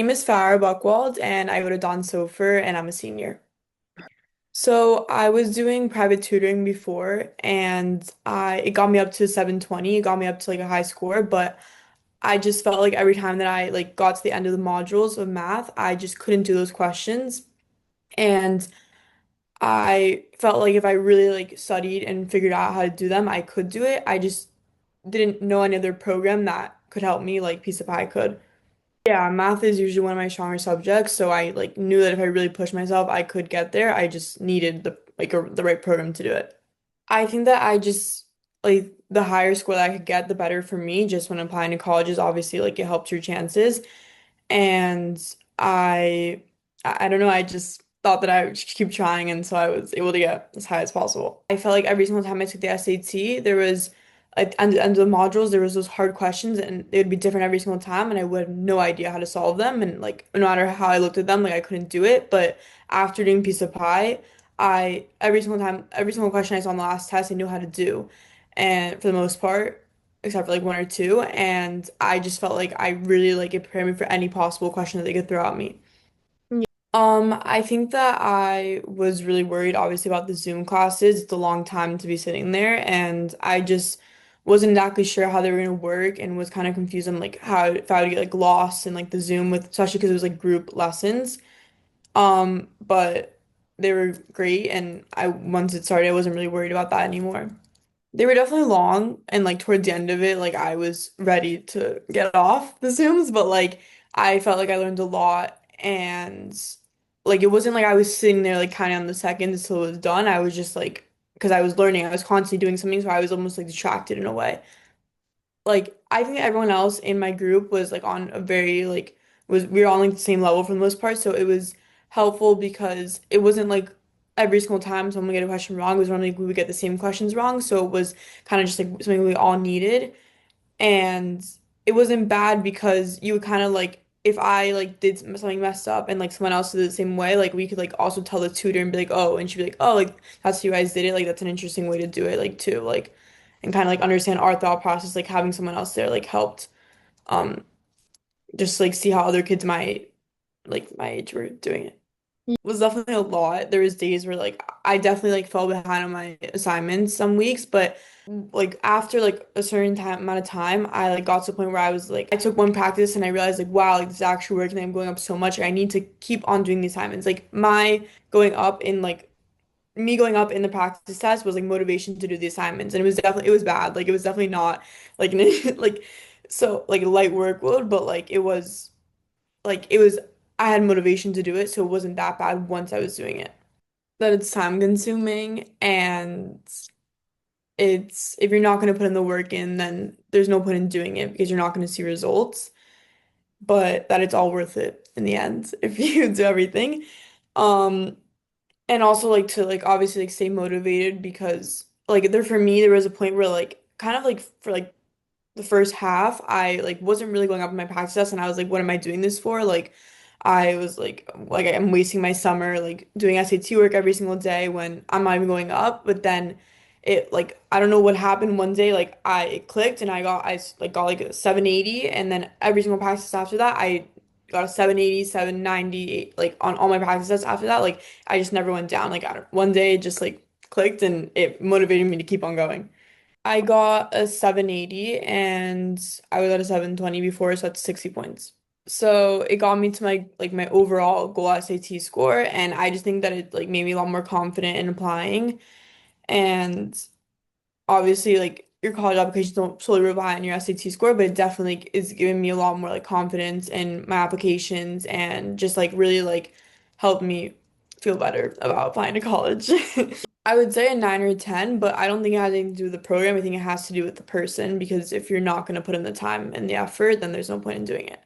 Name is Farrah Buchwald, and I go to Don Sofer, and I'm a senior. So I was doing private tutoring before, and I it got me up to 720. It got me up to like a high score, but I just felt like every time that I like got to the end of the modules of math, I just couldn't do those questions, and I felt like if I really like studied and figured out how to do them, I could do it. I just didn't know any other program that could help me like Piece of Pie could. Yeah, math is usually one of my stronger subjects, so I like knew that if I really pushed myself, I could get there. I just needed the right program to do it. I think that I just like the higher score that I could get, the better for me. Just when applying to colleges, obviously, like it helps your chances. And I, I don't know, I just thought that I would just keep trying, and so I was able to get as high as possible. I felt like every single time I took the SAT, there was like at the end of the modules, there was those hard questions, and they would be different every single time, and I would have no idea how to solve them, and like no matter how I looked at them, like I couldn't do it. But after doing Piece of Pie, I every single time, every single question I saw on the last test, I knew how to do, and for the most part except for like one or two, and I just felt like I really like it prepared me for any possible question that they could throw at me. I think that I was really worried, obviously, about the Zoom classes. It's a long time to be sitting there, and I just wasn't exactly sure how they were gonna work, and was kind of confused on like how if I would get like lost in like the Zoom with, especially because it was like group lessons. But they were great, and I once it started, I wasn't really worried about that anymore. They were definitely long, and like towards the end of it, like I was ready to get off the Zooms, but like I felt like I learned a lot, and like it wasn't like I was sitting there like kind of on the seconds until it was done. I was just like because I was learning, I was constantly doing something, so I was almost like distracted in a way. Like I think everyone else in my group was like on a very like was we were on like the same level for the most part, so it was helpful because it wasn't like every single time someone would get a question wrong, it was normally we would get the same questions wrong, so it was kind of just like something we all needed, and it wasn't bad because you would kind of like if I like did something messed up and like someone else did it the same way, like we could like also tell the tutor and be like, oh, and she'd be like, oh, like that's how you guys did it, like that's an interesting way to do it, like too, like and kind of like understand our thought process, like having someone else there like helped um just like see how other kids my age were doing it. It was definitely a lot. There was days where like I definitely like fell behind on my assignments some weeks, but like after like a certain time amount of time, I like got to the point where I was like I took one practice and I realized like wow, like this is actually working. I'm going up so much. Like, I need to keep on doing the assignments. Like my going up in like me going up in the practice test was like motivation to do the assignments, and it was bad. Like it was definitely not like like so like a light workload, but like it was I had motivation to do it, so it wasn't that bad once I was doing it. That it's time consuming, and it's if you're not going to put in the work in, then there's no point in doing it because you're not going to see results, but that it's all worth it in the end if you do everything. Um, and also like to like obviously like stay motivated because like there for me there was a point where like kind of like for like the first half, I like wasn't really going up in my practice test, and I was like, what am I doing this for? Like, I was like I'm wasting my summer like doing SAT work every single day when I'm not even going up. But then it like I don't know what happened one day, like I it clicked and like got like a 780, and then every single practice after that, I got a 780, 798, like on all my practices after that. Like I just never went down. Like I don't, one day it just like clicked and it motivated me to keep on going. I got a 780 and I was at a 720 before, so that's 60 points. So it got me to my overall goal SAT score, and I just think that it like made me a lot more confident in applying. And obviously like your college applications don't solely rely on your SAT score, but it definitely like, is giving me a lot more like confidence in my applications and just like really like helped me feel better about applying to college. I would say a 9 or 10, but I don't think it has anything to do with the program. I think it has to do with the person because if you're not going to put in the time and the effort, then there's no point in doing it.